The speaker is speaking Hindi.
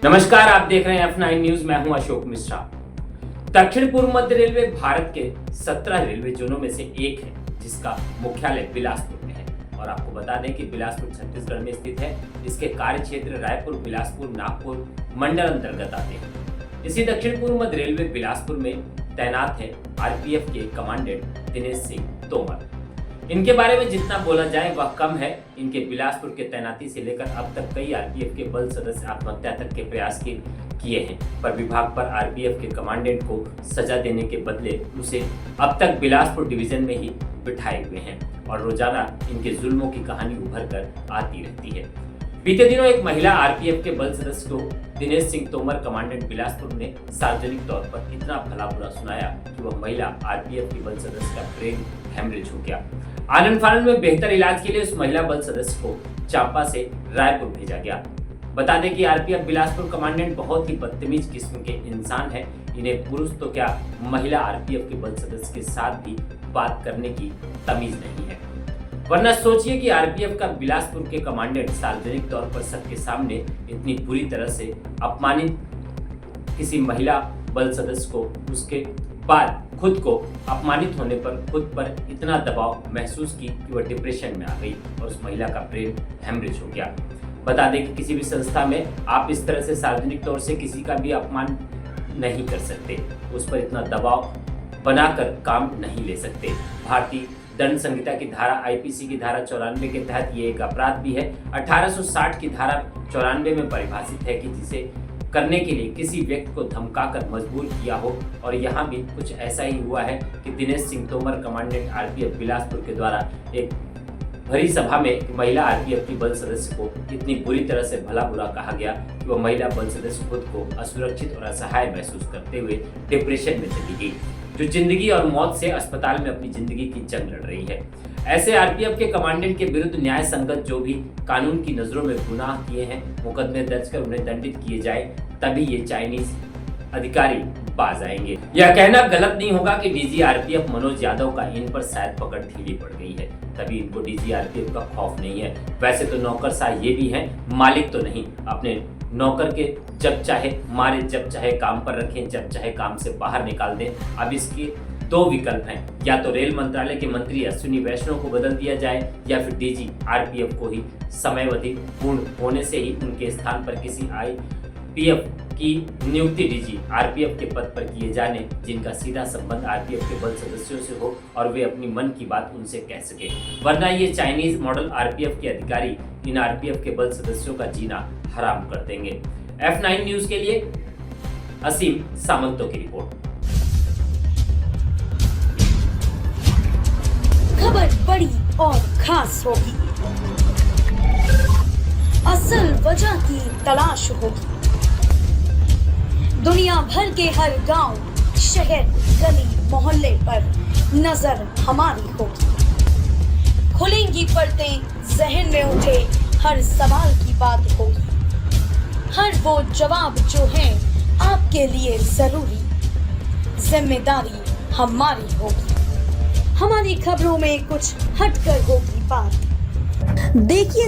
नमस्कार, आप देख रहे हैं F9 न्यूज। मैं हूं अशोक मिश्रा। दक्षिण पूर्व मध्य रेलवे भारत के 17 रेलवे जोनों में से एक है, जिसका मुख्यालय बिलासपुर में है। और आपको बता दें कि बिलासपुर छत्तीसगढ़ में स्थित है। इसके कार्य क्षेत्र रायपुर, बिलासपुर, नागपुर मंडल अंतर्गत आते हैं। इसी दक्षिण पूर्व मध्य रेलवे बिलासपुर में तैनात है आरपीएफ के कमांडेंट दिनेश सिंह तोमर। इनके बारे में जितना बोला जाए वह कम है। इनके बिलासपुर के तैनाती से लेकर अब तक कई आरपीएफ के बल सदस्य आत्महत्या तक के प्रयास किए हैं, पर विभाग पर आरपीएफ के कमांडेंट को सजा देने के बदले उसे अब तक बिलासपुर डिवीजन में ही बिठाए हुए हैं और रोजाना इनके जुल्मों की कहानी उभर कर आती रहती है। बीते दिनों एक महिला आरपीएफ के बल सदस्य को दिनेश सिंह तोमर कमांडेंट बिलासपुर ने सार्वजनिक तौर पर इतना भला बुरा सुनाया कि वह महिला आरपीएफ की बल सदस्य का ब्रेन हेमरेज हो गया। आनंद फानंद में बेहतर इलाज के लिए उस महिला बल सदस्य को चांपा से रायपुर भेजा गया। बता दें कि आरपीएफ बिलासपुर कमांडेंट बहुत ही बदतमीज किस्म के इंसान है। इन्हें पुरुष तो क्या, महिला आरपीएफ के बल सदस्य के साथ भी बात करने की तमीज नहीं है। वरना सोचिए कि आरपीएफ का बिलासपुर के कमांडेंट सार्वजनिक तौर पर सबके सामने इतनी बुरी तरह से अपमानित किसी महिला बल सदस्य को, उसके बाद खुद को अपमानित होने पर खुद पर इतना दबाव महसूस की कि वह डिप्रेशन में आ गई और उस महिला का ब्रेन हेमरेज हो गया। बता दें कि किसी भी संस्था में आप इस तरह से सार्वजनिक तौर से किसी का भी अपमान नहीं कर सकते, उस पर इतना दबाव बनाकर काम नहीं ले सकते। भारतीय दंड संहिता की धारा आईपीसी की धारा 94 के तहत ये एक अपराध भी है। 1860 की धारा 94 में परिभाषित है कि जिसे करने के लिए किसी व्यक्ति को धमकाकर मजबूर किया हो। और यहाँ भी कुछ ऐसा ही हुआ है कि दिनेश सिंह तोमर कमांडेंट आरपीएफ बिलासपुर के द्वारा एक भरी सभा में महिला आरपीएफ की बल सदस्य को इतनी बुरी तरह से भला बुरा कहा गया कि वह महिला बल सदस्य खुद को असुरक्षित और असहाय महसूस करते हुए डिप्रेशन में चली गई, जो जिंदगी और मौत से अस्पताल में अपनी जिंदगी की जंग लड़ रही है। ऐसे आरपीएफ के कमांडेंट के विरुद्ध न्याय संगत जो भी कानून की नजरों में गुनाह किए हैं, मुकदमे दर्ज कर उन्हें दंडित किए जाए, तभी ये चाइनीज अधिकारी बाज आएंगे। यह कहना गलत नहीं होगा कि डीजी आरपीएफ मनोज यादव का इन पर शायद पकड़ ढीली पड़ गई है, तभी इनको डीजी आरपीएफ का खौफ नहीं है। वैसे तो नौकरशाह ये भी हैं, मालिक तो नहीं। अपने नौकर के जब चाहे मारे, जब चाहे काम पर रखें, जब चाहे काम से बाहर निकाल दें। अब इसके दो विकल्प हैं, या तो रेल मंत्रालय के मंत्री अश्विनी वैष्णव को बदल दिया जाए या फिर डीजी आरपीएफ को ही समयावधि पूर्ण होने से ही उनके स्थान पर किसी आईपीएफ की नियुक्ति डीजी आरपीएफ के पद पर किए जाने, जिनका सीधा संबंध आरपीएफ के बल सदस्यों से हो और वे अपनी मन की बात उनसे कह सके। वरना ये चाइनीज मॉडल आरपीएफ के अधिकारी इन आरपीएफ के बल सदस्यों का जीना हराम कर देंगे। F9 न्यूज के लिए असीम सामंतों की रिपोर्ट। खबर बड़ी और खास होगी, असल वजह की तलाश होगी, दुनिया भर के हर गांव, शहर, गली, मोहल्ले पर नजर हमारी होगी। खुलेंगी पर्दें, जहन में उठे हर सवाल की बात होगी। हर वो जवाब जो है आपके लिए जरूरी, जिम्मेदारी हमारी होगी। हमारी खबरों में कुछ हटकर होगी बात। देखिए